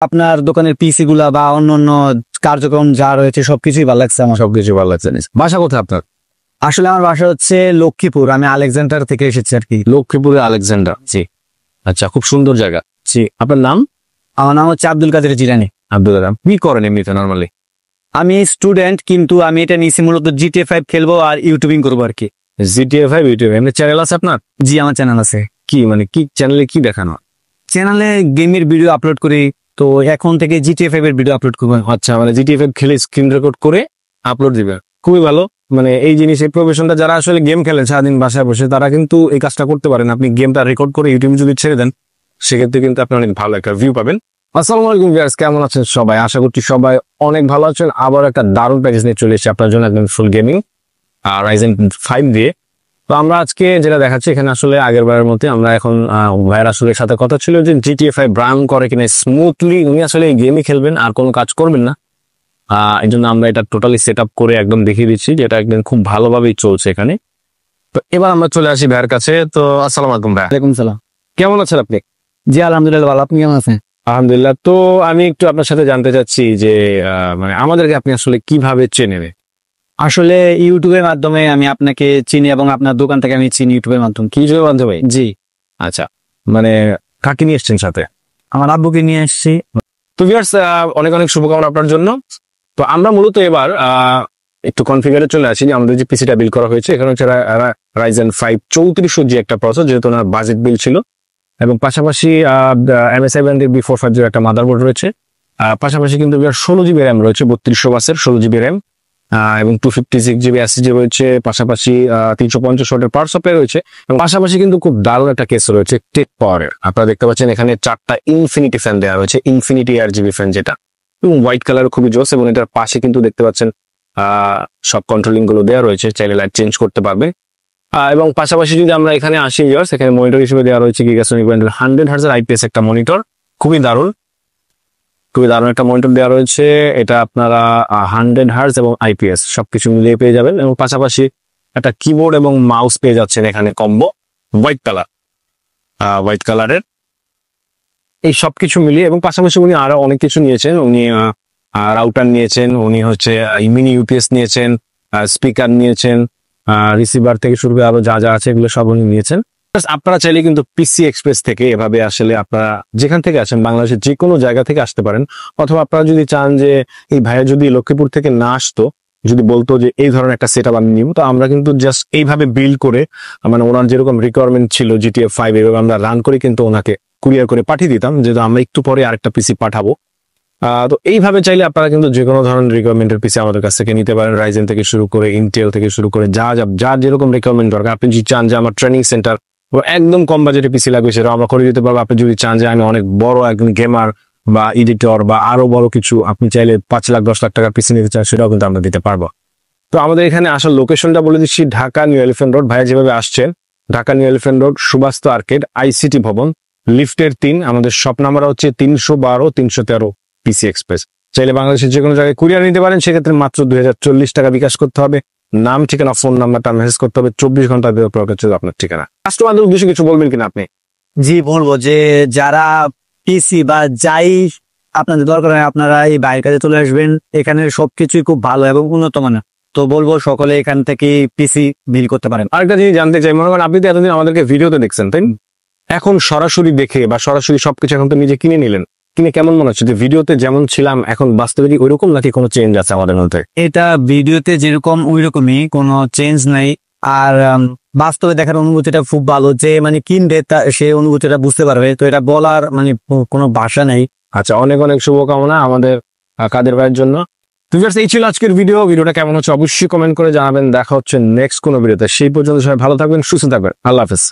আপনার দোকানের পিসি গুলা বা অন্যান্য কার্যক্রম যা রয়েছে সবকিছুই ভালো লাগছে আমার। সবকিছু ভালো লাগছে। বাসা কোথায় আপনার? আসলে আমার বাসা হচ্ছে লক্ষ্মীপুর, আমি আলেকজান্ডার থেকে এসেছি আর কি। লক্ষ্মীপুরে আলেকজান্ডার। জি আচ্ছা, খুব সুন্দর জায়গা। জি। আপনার নাম? আমার নাম হচ্ছে আব্দুল কাদের জিলানী। আব্দুল কাদের। কি করেন এমনিতে নরমালি? আমি স্টুডেন্ট, কিন্তু আমি এটা নিয়েছি মূলত GTA 5 খেলবো আর ইউটিউবিং করবো আর কি। GTA 5 ইউটিউব এমনি চ্যানেল আছে আপনার? জি আমার চ্যানেল আছে। কি মানে কি চ্যানেলে কি দেখানো? চ্যানেলে গেমের ভিডিও আপলোড করি, তো এখন থেকে GTA 5 এর ভিডিও আপলোড করবো। আচ্ছা, মানে GTA 5 খেলে স্ক্রিন রেকর্ড করে আপলোড দিবে, খুবই ভালো। মানে এই জিনিস, এই প্রফেশনটা যারা আসলে গেম খেলেন সারাদিন বাসায় বসে, তারা কিন্তু এই কাজটা করতে পারেন। আপনি গেমটা রেকর্ড করে ইউটিউবে যদি ছেড়ে দেন, সেক্ষেত্রে কিন্তু আপনি অনেক ভালো একটা ভিউ পাবেন। আসসালামু আলাইকুম ভিউয়ার্স, কেমন আছেন সবাই? আশা করছি সবাই অনেক ভালো আছেন। আবার একটা দারুণ প্যাকেজ নিয়ে চলে এসেছি আপনার জন্য, একদম ফুল গেমিং Ryzen 5 দিয়ে। তো আমরা আজকে যেটা দেখাচ্ছি এখানে, আসলে আগের বারের মধ্যে আমরা এখন ভাইয়ের আসলে সাথে কথা ছিল যে GTA 5 রান করে কিনা স্মুথলি। উনি আসলে এই গেমই খেলবেন আর কোনো কাজ করবেন না, এই জন্য আমরা এটা টোটালি সেট আপ করে একদম দেখিয়ে দিচ্ছি, যেটা একদম খুব ভালোভাবেই চলছে এখানে। তো এবার আমরা চলে আসি ভাইয়ের কাছে। তো আসসালামু আলাইকুম ভাই। ওয়ালাইকুম সালাম। কেমন আছেন আপনি? জি আলহামদুলিল্লাহ ভালো, আপনি কেমন আছেন? আলহামদুলিল্লাহ। তো আমি একটু আপনার সাথে জানতে চাচ্ছি যে মানে আমাদেরকে আপনি আসলে কিভাবে চেনেন? আসলে ইউটিউবের মাধ্যমে আমি আপনাকে চিনি এবং আপনার দোকান থেকে আমি চিনি ইউটিউবের মাধ্যমে। কি জন্য বান্ধব ভাই? জি। আচ্ছা, মানে কাকে নিয়ে এসছেন সাথে? আমার আব্বুকে নিয়ে এসেছি। তো ভিউয়ার্স, অনেক অনেক শুভকামনা আপনার জন্য। তো আমরা মূলত এবার একটু কনফিগারে চলে আসি যে আমাদের যে পিসিটা বিল্ড করা হয়েছে, এখানে হচ্ছে Ryzen 5 3400 জি একটা প্রসেসর, যেহেতু ওনার বাজেট বিল ছিল, এবং পাশাপাশি MSI ব্র্যান্ডের B450 একটা মাদারবোর্ড রয়েছে। পাশাপাশি কিন্তু 16GB র্যাম রয়েছে, 3200 ওয়াটের 16GB র্যাম, এবং 256GB SSD রয়েছে। পাশাপাশি 350 ওয়াটের পাওয়ার সাপ্লাই রয়েছে, এবং পাশাপাশি কিন্তু খুব দারুণ একটা কেস রয়েছে টেক পাওয়ারের। আপনারা দেখতে পাচ্ছেন এখানে 4টা ইনফিনিটি ফ্যান দেওয়া হয়েছে, ইনফিনিটি RGB ফ্যান, যেটা এবং হোয়াইট কালার খুবই জোস। এবং এটার পাশে কিন্তু দেখতে পাচ্ছেন সব কন্ট্রোলিং গুলো দেওয়া রয়েছে, চাইলে লাইট চেঞ্জ করতে পারবে। এবং পাশাপাশি যদি আমরা এখানে আসি, এখানে মনিটর হিসেবে দেওয়া রয়েছে গিগাসনিক ব্র্যান্ডের 100 হার্জ IPS একটা মনিটর, খুবই দারুণ, খুবই দারুণ একটা মনিটর দেওয়া রয়েছে। এটা আপনারা 100 হার্জ এবং IPS সবকিছু মিলিয়ে পেয়ে যাবেন। এবং পাশাপাশি একটা কিবোর্ড এবং মাউস পেয়ে যাচ্ছেন এখানে কম্বো, হোয়াইট কালারের, এই সবকিছু মিলিয়ে। এবং পাশাপাশি উনি আরো অনেক কিছু নিয়েছেন। উনি রাউটার নিয়েছেন, উনি হচ্ছে মিনি UPS নিয়েছেন, স্পিকার নিয়েছেন, রিসিভার থেকে শুরু করে আরো যা যা আছে এগুলো সব উনি নিয়েছেন। আপনারা চাইলে কিন্তু PC এক্সপ্রেস থেকে এভাবে আসলে আপনারা যেখান থেকে আসেন বাংলাদেশের যে কোনো জায়গা থেকে আসতে পারেন। অথবা আপনারা যদি চান যে এই ভাইয়া যদি লক্ষ্মীপুর থেকে না আসতো, যদি বলতো যে এই ধরনের একটা সেট আপ আমি নিব, তো আমরা কিন্তু জাস্ট এইভাবে বিল্ড করে, মানে ওনার যেরকম রিকোয়ারমেন্ট ছিল GTA 5 এভাবে আমরা রান করে কিন্তু ওনাকে কুরিয়ার করে পাঠিয়ে দিতাম, যেহেতু আমরা একটু পরে আরেকটা পিসি পাঠাবো। তো এইভাবে চাইলে আপনারা কিন্তু যে কোনো ধরনের রিকোয়ারমেন্টের পিসি আমাদের কাছ থেকে নিতে পারেন, রাইজেন থেকে শুরু করে ইন্টেল থেকে শুরু করে যা যেরকম রিকোয়ারমেন্ট দরকার। আপনি যদি চান যে আমার ট্রেনিং সেন্টার একদম কম বাজেটে পিসি লাগবে, সেটা আমরা করে দিতে পারবো। আপনি যদি চান যে আমি অনেক বড় একজন গেমার বা এডিটর বা আরো বড় কিছু, আপনি চাইলে 5 লাখ 10 লাখ টাকার পিসি নিতে চান, সেটাও কিন্তু আমরা দিতে পারবো। তো আমাদের এখানে আসার লোকেশনটা বলে দিচ্ছি, ঢাকা নিউ এলিফ্যান্ট রোড। ভাইয়া যেভাবে আসছেন, Dhaka new elephant road, Subastu arcade, ICT ভবন, লিফটের 3। আমাদের শপ নাম্বার হচ্ছে 312 313 PC এক্সপ্রেস। চাইলে বাংলাদেশের যে কোনো জায়গায় কুরিয়ার নিতে পারেন, সেক্ষেত্রে মাত্র 2040 টাকা বিকাশ করতে হবে। নাম, ঠিকানা, ফোন নাম্বারটা মেসেজ করতে হবে, 24 ঘন্টার ভিতরে আপনার ঠিকানা। কাস্টমারদের উদ্দেশ্যে কিছু বলবেন কিনা আপনি? জি বলবো যে যারা পিসি বা যাই আপনাদের দরকার হয়, আপনারা এই বাইরের কাছে চলে আসবেন। এখানে সবকিছুই খুব ভালো এবং উন্নত মানের। তো বলবো সকলে এখান থেকে পিসি বিল করতে পারেন। আরেকটা জিনিস জানতে চাই, মনে করেন আপনি তো এতদিন আমাদেরকে ভিডিওতে দেখছেন, তাই এখন সরাসরি দেখে বা সরাসরি সবকিছু এখন তো নিজে কিনে নিলেন, কিনে কেমন মনে হচ্ছে? যে ভিডিওতে যেমন ছিলাম এখন বাস্তবে কি ওইরকম, নাকি কোনো চেঞ্জ আছে আমাদের মধ্যে? এটা ভিডিওতে যেরকম ওইরকমই, কোনো চেঞ্জ নাই। আর বাস্তবে দেখার অনুভূতিটা খুব ভালো, যে মানে কিনবে সে অনুভূতিটা বুঝতে পারবে। তো এটা বলার মানে কোনো ভাষা নেই। আচ্ছা, অনেক অনেক শুভকামনা আমাদের কাদের ভাইয়ের জন্য। এই ছিল আজকের ভিডিওটা কেমন হচ্ছে অবশ্যই কমেন্ট করে জানাবেন। দেখা হচ্ছে নেক্সট কোনো ভিডিওতে। সেই পর্যন্ত সবাই ভালো থাকবেন, সুস্থ থাকবেন। আল্লাহ হাফেজ।